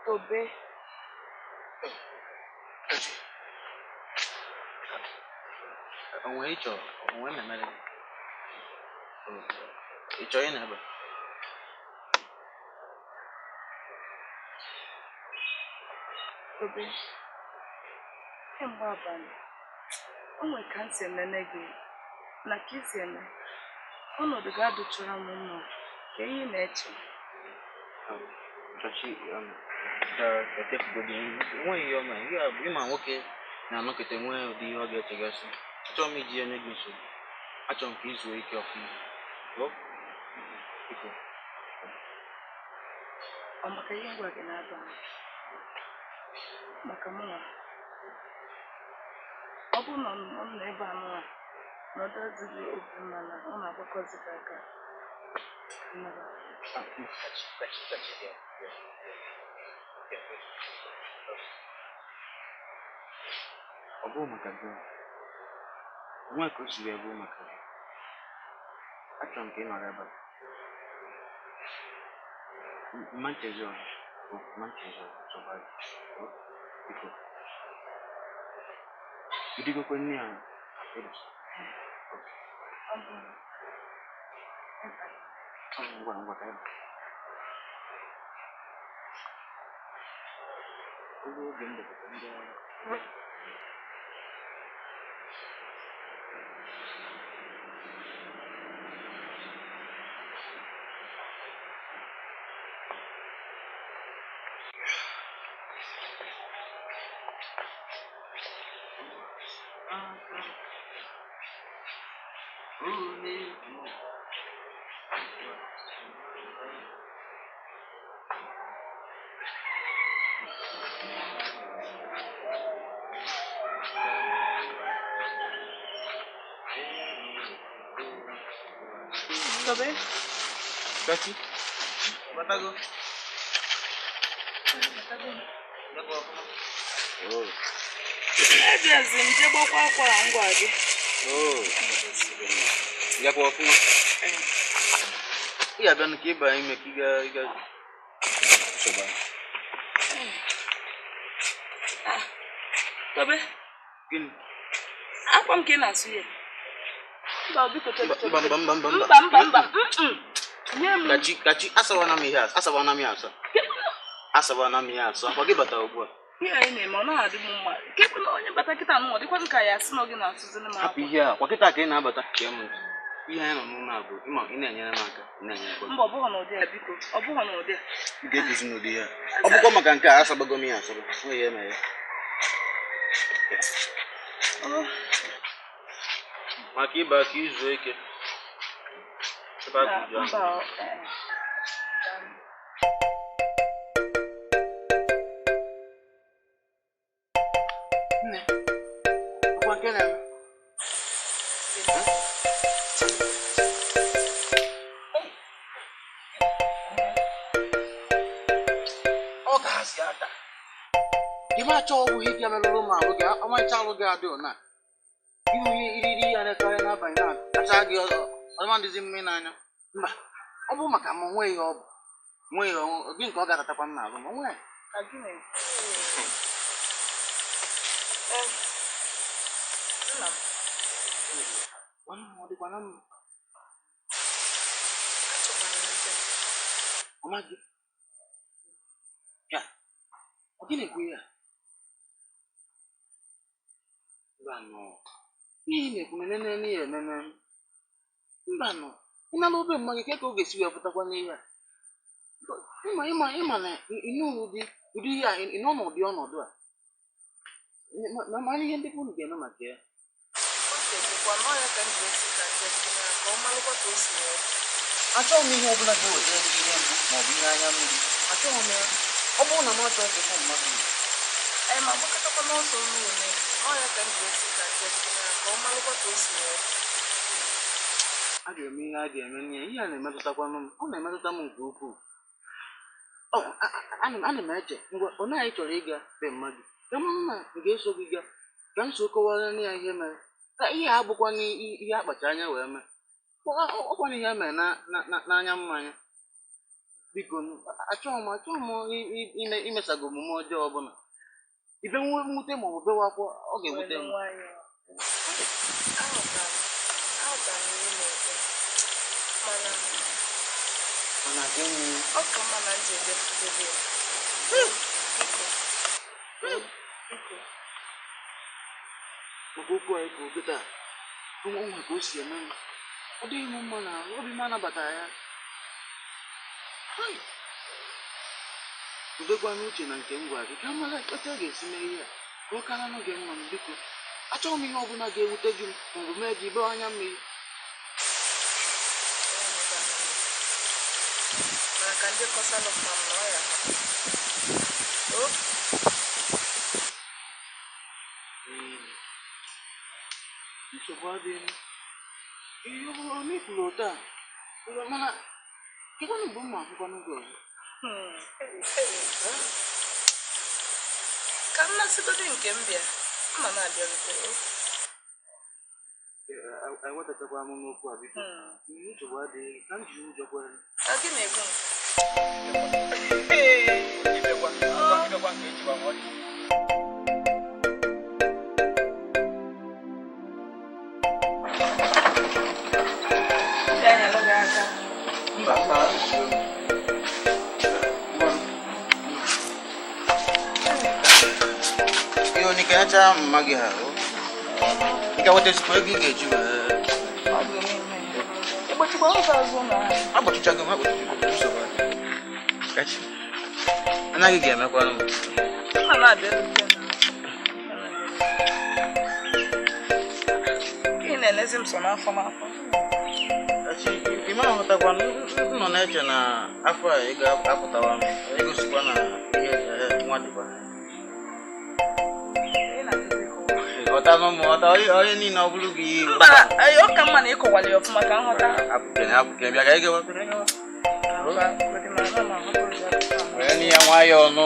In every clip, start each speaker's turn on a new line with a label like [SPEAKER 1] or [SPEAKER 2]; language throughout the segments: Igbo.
[SPEAKER 1] Tobe.
[SPEAKER 2] Onwe ịchọ onwe memere ịchọ ị na-ebe
[SPEAKER 1] Tobe. Kemgbe abalị, o nwere ka m si enene gị na ka isi eme. Ọnọdụ ga-adụchara m mma ka ihe na-eche.
[SPEAKER 2] chọchi etefugodi nweghị ihe ọma ihe a bụ ịma nwoke na-anọkọta nwee ụdị ihe ọ ga-echegasị achọrọ m iji enye gị nsogbu achọrọ m ka izuo ike ọfụma biko
[SPEAKER 1] Ọ maka ihe ngwa gị na-aba maka mụnwa. Ọ bụrụ na ọ nọ ebe anụnwa na ọ dazighị obi mma na ọ na-agbakọzi gị aka.
[SPEAKER 2] ọ bụrụ maka gị nwa ka o siri ebu maka gị achọrọ m ka ị nọrọ ebe manchezi chọba biko bidogokwe nne ya ngwa ka ebe oge m depụta ndị
[SPEAKER 1] Tobe.
[SPEAKER 2] Kachi. Batago. Oh.
[SPEAKER 1] Ebiazi nje gbakwa akwara ngwa gị.
[SPEAKER 2] Oh. Ya kwa ọfụma. Ị ga-abịa nke ịba ime ka ị ga soba.
[SPEAKER 1] Tobe.
[SPEAKER 2] Gịnị?
[SPEAKER 1] Akwa m ka ị na-asụ ya. Mba, biko Tobe. Mba. Nye m.
[SPEAKER 2] Kachi, asawana m ihe asa. Asawana m ya asa. Asawana m ya asa. Kwa gị bata ugbu a.
[SPEAKER 1] Ihe anyị na-eme ọ na-adị m mma. Kekwe na onye bata kịta nụ ọ dịkwa ka ya asị na ọ gị na-asụzi m
[SPEAKER 2] hapụ ihe a. Kwa kịta ka ị na-abata ka m ihe anyị nọ n'ụlọ a bụ ịma ị na-enyere m aka.
[SPEAKER 1] Mba, ọ bụghị n'ụdị a biko. Ọ bụghị n'ụdị a.
[SPEAKER 2] Ị ga-eguzi n'ụdị ya. Ọ bụkwa maka nke a asabago m ya asaba. Nwe ya eme ya. Maka ịba ka izu ike. Nne, kwa nke na-eme? Ọ ga-asị aka. Gị ma achọ ọgwụ ihe ga merụrụ m ahụ gị, ọmarịcha alụ gị adị ụna. Ihu iri ya na-ekarị n'abalị na kacha gị ọdịma dịzi mma n'anya. Mba, ọ bụ maka ma onwe ihe ọ bụ. Nwe ihe gị nke ọ ga-atatakwa m n'azụ ma onwe ya.
[SPEAKER 1] Nna m.
[SPEAKER 2] Nwanne m ọ dịkwa na mma. Ọma gị. Ya, ọ gị na-ekwu ya? Mba nọ. Ihe na-ekwu nene ya ememe. Mba nọ. Ị na-alụ obe mma gị ka ọ ga-esi wee pụtakwa n'ihe a. Ịma na ịnụ ụdị ihe a ịnọ n'ụdị ọnọdụ a. Ma ihe ndị unu ga-eme maka ya. Achọghị m ihe ọbụla ga-eweta ezi ihe mbụ maọbụ ihe anya mmiri. Achọghị m ya. Ọ bụrụ na m achọghị ka ịfụ mmadụ m.
[SPEAKER 1] Ma gbakọtakwa n'ọsọ mmiri ọya ka m ga-esi ka nchesi na ka ọ malụkwa ka o si wee.
[SPEAKER 2] A ga-eme ihe a ga-eme n'ihe ihe a na-emetụtakwanụ m. Ọ na-emetụta m nke ukwuu. Ana m eche ngwa ọ naghị chọrọ ịga be mmadụ ka m na ga-eso gị gaa ka m so kọwara ya ihe mere ka ihe a bụkwa ihe akpacha anya wee mee ọkwana ihe mere n'anya mmanya. Biko achọghị m imesago omume ọjọọ ọbụla ibe nwute maọbụ bewakwa ọ ga-ewute m. Mana gịnị?
[SPEAKER 1] Ọ ka mma na nje edefudebe
[SPEAKER 2] maka okwu anyị bụ kịta onwe ka o si eme m ọ dịghị m mma na obi m anabatara ya. Udekwa n'uche na nke m gwara gị ka mara otu a ga-esi mee ihe a ka ọ kara n'oge mma m. Biko achọghị m ihe ọbụla ga-ewute gị maọbụ mee gị ibe anya mmiri.
[SPEAKER 1] Ka ndị kọsalụ ma m nọ ya
[SPEAKER 2] nsogbu adịghị ihe ọ bụrụ na ikwuru ụta mana kekwanụ mgbe mma akwụkwọ n'oge ọzọ
[SPEAKER 1] ka mmasịgodị nke m bịa mma na-abịarute
[SPEAKER 2] ewetachakwa m n'okwu a biko nsogbu adịghị ka m ji ụjọ kwere
[SPEAKER 1] gị na-egbu
[SPEAKER 2] iyo nikayacha mma gị ha ikawetezikwa ego ị ga-eji agbachichago m nsogbu kachi anaghị ga-emekwanụ
[SPEAKER 1] ị na-enezi m so n'afọ n'afọ
[SPEAKER 2] ime ahụtakwa nọ na-eche na afọ a ị ga-apụtawa egosikwa na ihe nwa dịkwa ọ ọta mụọta onye niile ọ bụrụ gị
[SPEAKER 1] mba ọ ka mma na ịkọwara ya ọfụma ka nghọta
[SPEAKER 2] apụke bịa ka ị gawa wee nị ya nwayọọ nụ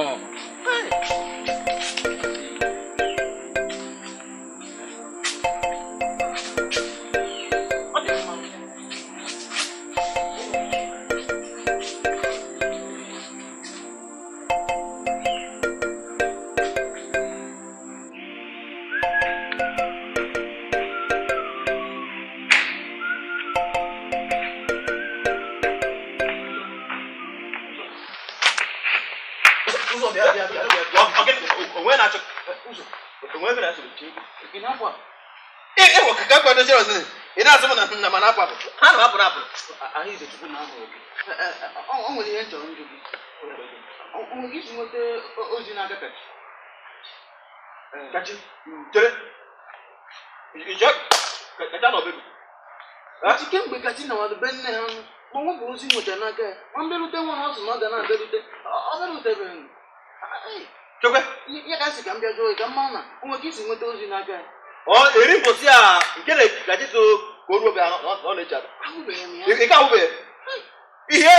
[SPEAKER 3] ị na-asụ m na mana apụ apụ ha na apụ apụ
[SPEAKER 2] ahụ ize chukwu na ahụ o nwere ihe nchọrọ njụ gị onwe gị si nweta ozi na-aga
[SPEAKER 3] kachi chere kacha na ọbịbụ
[SPEAKER 2] kachi kemgbe kachi na wadụ be nne ha ma nwe bụ ozi nweta n'aka ya ma mbịarute nwa ha sị na ọ ga na-abịarute ọ bịarutebeghị
[SPEAKER 3] chekwe
[SPEAKER 2] ya ka sị ka m bịa jụọ gị ka mma na onwe ka isi nweta ozi n'aka ya
[SPEAKER 3] eri mposi a nke na-kachi so ka o ruo bịa ọ na-eche ada
[SPEAKER 2] ahụbeghị m ya
[SPEAKER 3] ị ka ahụbeghị ihe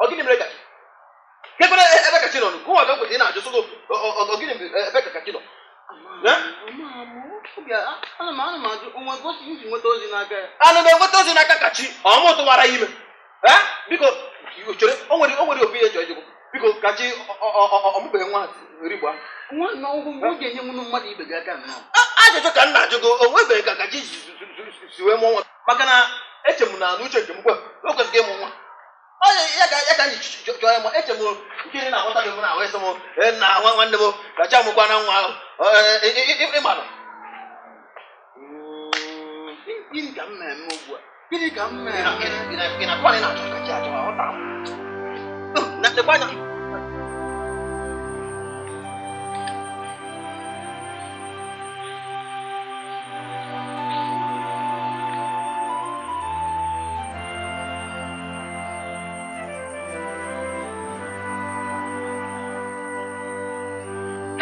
[SPEAKER 3] ọ gịnị mere kachi kekwere ebe kachi nọ gụnwa ka m kwesịrị na-ajụ sụgo ọ gịnị mere ebe ka kachi nọ
[SPEAKER 2] ana m ajụ onwe gosi iji nweta ozi n'aka ya
[SPEAKER 3] ana m enweta ozi n'aka kachi ọmụ tụwara ime biko chere o nwere obi ihe chọrọ ijikwu biko kachi ọmụbeghị nwa rigbo
[SPEAKER 2] nwa na ọgwụ mgbe ọ ga-enye nwunu mmadụ ibe gị aka nnọọ
[SPEAKER 3] ajụjụ ka m na-ajụ gị o nwebeghị ka kachi si wee mụọ nwa maka na eche m na n'uche nke m kwe o kwesịghị ịmụ nwa ya ka anyị chọọ ya ma eche m nkiri na-aghọta gị m na ahụ ese m na nwanne m kachi amụkwa na nwa ahụ ịmara
[SPEAKER 2] gịnị ka m na-eme ugbu a gịnị ka m na-eme
[SPEAKER 3] ị na-akwa na ị na-achọ kachi achọ aghọta m na-ekwe anya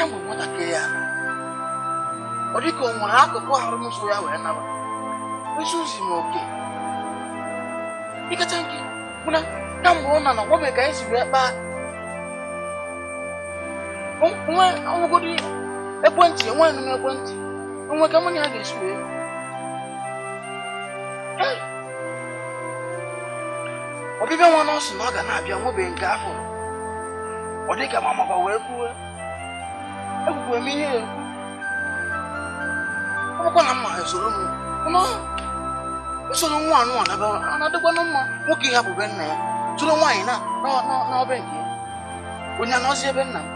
[SPEAKER 2] kemgbe nwatakịrị ya ọ dịka o nwere akụkụ ahụ m so ya wee naba ezuzi m oke ịkacha nke bụ na kamgbe ọ na nwabe ka anyị si wee kpaa nwe ọgwụgodo ekwentị enweghị m ekwentị onwe ka mụ na ya ga-esi wee ọbịbịa nwa nọọsụ na ọ ga na-abịa nwebeghị nke afọ ọ dịka ma makwa wee kwuwe ekwukwere m ihe ekwu ọ bụkwa na mma esoro m usoro nwa anụ a na-adịkwanụ mma nwoke ịhapụbe nna ya zụrụ nwaanyị n'ọbe nke ya onye anọzi ebe nna m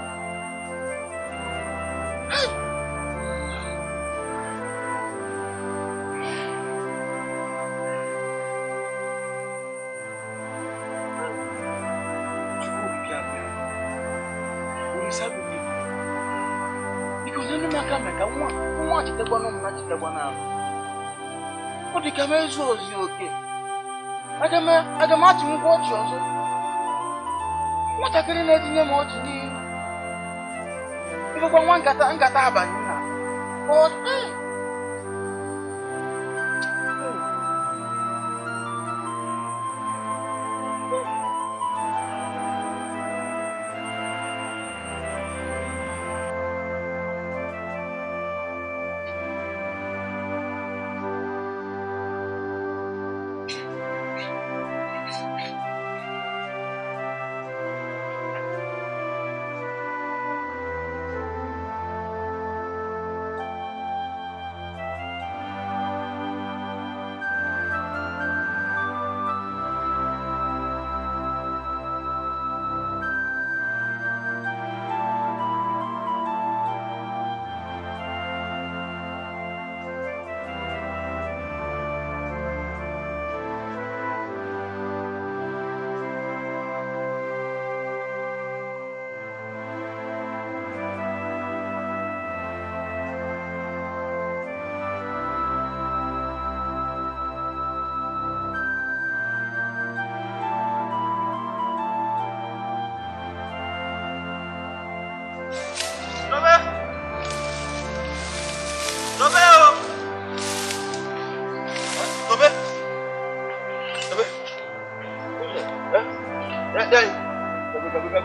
[SPEAKER 2] biko nyere m aka mee ka nwa chetakwanụ m na chetakwana ahụ ọ dị ka m ezu ozi oke aga m achị ngwa ọchị ọzọ nwatakịrị na-etinye m ọchị n'ihu ịbụkwa nwa nkata abalị nna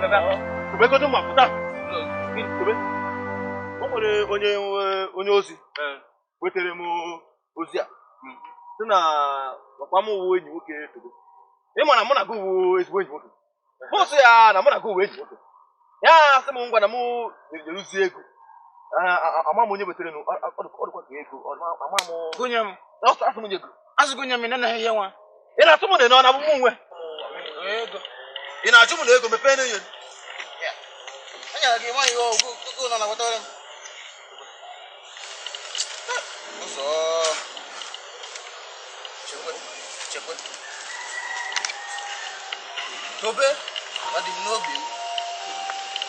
[SPEAKER 3] Kubegodo ma pụta. Kube. O nwere onye ozi wetere m ozi a. Sị na papa m wụ enyi nwoke Togo. Ị ma na mụ na gị wụ ezigbo enyi nwoke. Mụ sị ya na mụ na gị wụ enyi nwoke. Ya sị m ngwa na mụ na-eruzi ego. Ama m onye wetere nụ ọdụkwa ka ego. Ama m
[SPEAKER 2] Gụnye m.
[SPEAKER 3] asụ m nye ego.
[SPEAKER 2] Azụ gụnye m na ihe nwa.
[SPEAKER 3] Ị na-atụ m na ọ na-abụ m nwe.
[SPEAKER 2] Ego.
[SPEAKER 3] Ị na-achụ m na ego mepee na enyo.
[SPEAKER 2] Anyara gị nwa ihe ọgụgụ nọ na wetara m. Ụzọ. Chekwe. Tobe, ọ dị m n'obi m.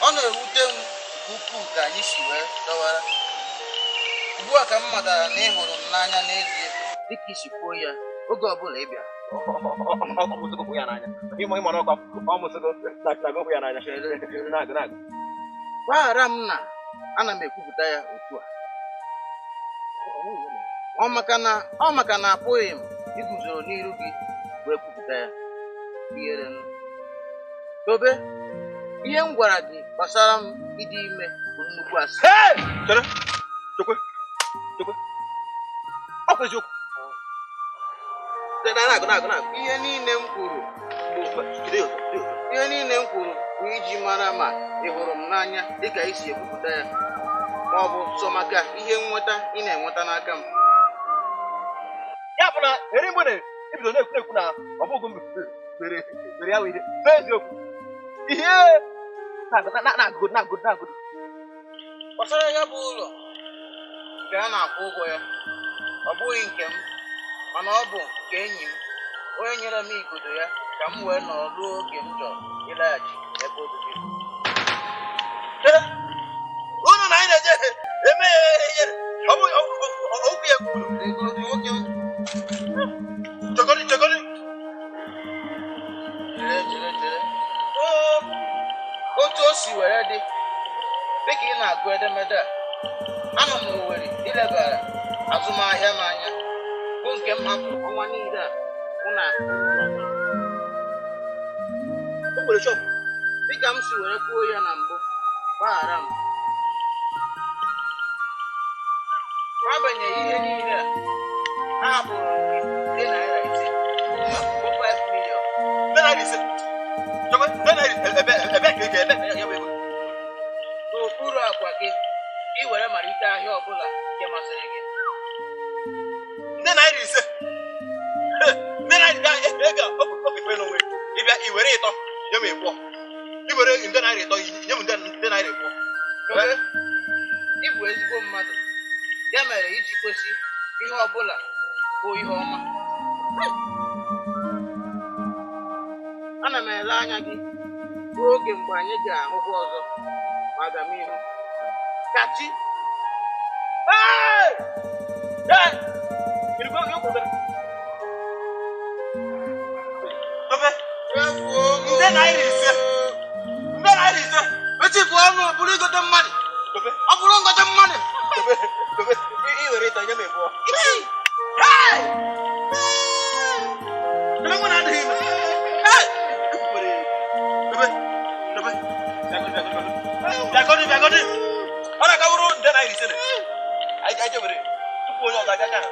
[SPEAKER 2] Ọ na-ewute m nke ukwuu ka anyị si wee dọwara. Ugbu a ka m matara na ị hụrụ m n'anya n'ezie dịka isi kwuo ya oge ọbụla ị bịara.
[SPEAKER 3] Ọmụsịgo ya n'anya. Ịma n'ọkwa ọmụsịgo na-agụpụ ya n'anya. Na-agụ.
[SPEAKER 2] Gbaghara m na ana m ekwupụta ya otu a. Ọ maka na apụghị m iguzoro n'iru gị wee kwupụta ya. Ihere m. Tobe, ihe m gwara gị gbasara m ịdị ime bụ nnukwu asị.
[SPEAKER 3] Chere. Chekwe. Ọ bụ eziokwu. Na-agụ.
[SPEAKER 2] Ihe niile m kwuru bụ iji mara ma ị hụrụ m n'anya dịka i si ekwupụta ya ma ọ bụ sọ maka ihe nweta ị na-enweta n'aka m.
[SPEAKER 3] Ya bụ na eri mgbe na-ebido na-ekwu na ọ bụghị m mere ya wụ ihe n'eziokwu. Ihe na-agụdo.
[SPEAKER 2] Gbasara ya bụ ụlọ nke a na-akwụ ụgwọ ya ọ bụghị nke m mana ọ bụ nke enyi m onye nyere m igodo ya ka m wee nọrọ ruo oge m chọrọ ịlaghachi ebe obibi.
[SPEAKER 3] Unu na anyị na-eje eme ihe ọ bụ okwu ya kwuru.
[SPEAKER 2] Egologo nwoke m.
[SPEAKER 3] Chegodi.
[SPEAKER 2] Chere. Otu o si were dị dịka ị na-agụ edemede a anọ m n'Owerri ilebara azụmahịa m anya bụ nke m hapụrụ ọnwa niile a mụ na
[SPEAKER 3] O nwere shọpụ.
[SPEAKER 2] dịka m si were kwuo ya na mbụ gbaghara m. N'agbanyeghị ihe niile a hapụrụ m gị naira 5 million.
[SPEAKER 3] Naira 5. Chekwe. Ebe ka ị ga-ebe ya bụ ego.
[SPEAKER 2] N'okpuru akwa gị ị were malite ahịa ọbụla nke masịrị gị.
[SPEAKER 3] Naira 5. Naira ego okpukpe n'onwe. Ịbịa i were ịtọ nye m ịbụọ. I were nde naira ịtọ nye m nde naira ịbụọ.
[SPEAKER 2] Ị bụ ezigbo mmadụ ya mere iji kwesị ihe ọbụla bụ ihe ọma. Ana m ele anya gị ruo oge mgbe anyị ga-ahụkwa ọzọ ma agamnihu. Kachi.
[SPEAKER 3] Nde naira 5.
[SPEAKER 2] Echifu ọnụ ọ bụrụ igote mmadụ. Ọ bụrụ ngote mmadụ.
[SPEAKER 3] I were ịtọ nye m ịbụọ. Ebe nwere adịghị ime. Bịagodi. Ọ na-agawuru nde naira 5. Anyị jebere tupu onye ọzọ agacha ha.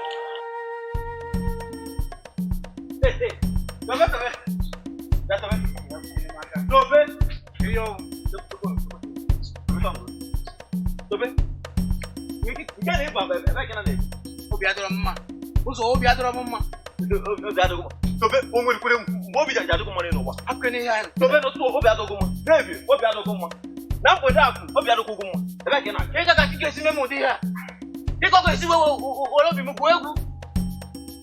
[SPEAKER 2] Obi adọrọ m mma. Ụzọ obi adọrọ m mma.
[SPEAKER 3] Tobe o nwerekwere mgbe obi ji adịghị mma n'ụwa.
[SPEAKER 2] Akụkọ n'ihe ahụ.
[SPEAKER 3] Tobe n'ụtụtụ obi adịghị mma. N'ebi obi adịghị mma. Na mgbede akụ obi adịghị mma. Ebe ka ị na-aga.
[SPEAKER 2] Ịga ka chi ga-esi mee m ụdị ihe a. Dịka ọ ga-esi were obi m gwuo egwu.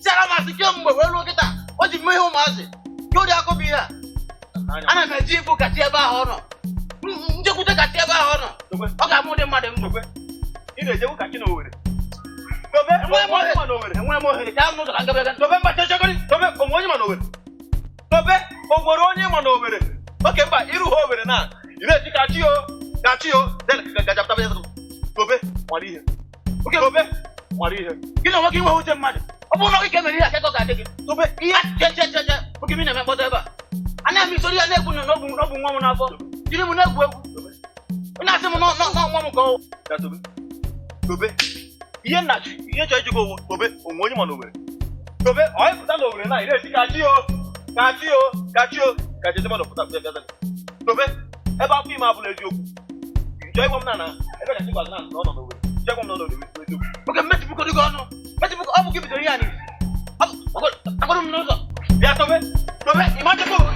[SPEAKER 2] Siara m asị kemgbe wee ruo kịta o ji mmehie ụmụazị. Ka ụdị akụ bụ ihe a. Ana m eji ibu kachi ebe ahụ ọ nọ. Njekwute kachi ebe ahụ ọ nọ. Ọ ga-amụ ụdị mmadụ m.
[SPEAKER 3] Ị na-ejewu kachi n'Owerri. Tobe
[SPEAKER 2] enwere m ohere ka m n'ụzọ ka ngebe ga.
[SPEAKER 3] Tobe mba chechegori. Tobe onwe onye ma n'Owerri. Tobe o nwere onye ma n'Owerri. Oke mba iru ha Owerri na ị na-eji kachi yo gajapụta ya. Tobe nwere ihe. Oke Tobe nwere ihe.
[SPEAKER 2] Gị na onwe gị nwe uche mmadụ. Ọ bụrụ na gị ka emere ihe akekọ ga-adị gị.
[SPEAKER 3] Tobe ihe
[SPEAKER 2] Oke m na-eme mkpọtụ ebe a. Anaghị m isori ya na-ekwu na ọ bụ nwa m n'afọ. jiri m na-egwu egwu ị na-asị m nwa m ka ọ
[SPEAKER 3] Ya Tobe. Tobe. Ihe nnachi, ihe chọrọ ijikọ onwe Tobe onwe onye ma n'Owere. Tobe, ọ ịpụta n'Owere na ị na-esi kachi o. Kachi ebe ọ pụta pụta. Tobe, ebe afọ ime abụla eziokwu. Chọọ ịgwa m na ebe na chikwa na ọ nọ n'Owere. Chọọ ịgwa m na ọ nọ n'Owere eziokwu.
[SPEAKER 2] oge mmetụpụkọrọ gị ọnụ metụpụkọ ọ bụ gị bidoro ihe a n'ihi agbara m n'ụzọ
[SPEAKER 3] Ya Tobe, ị ma chekwa o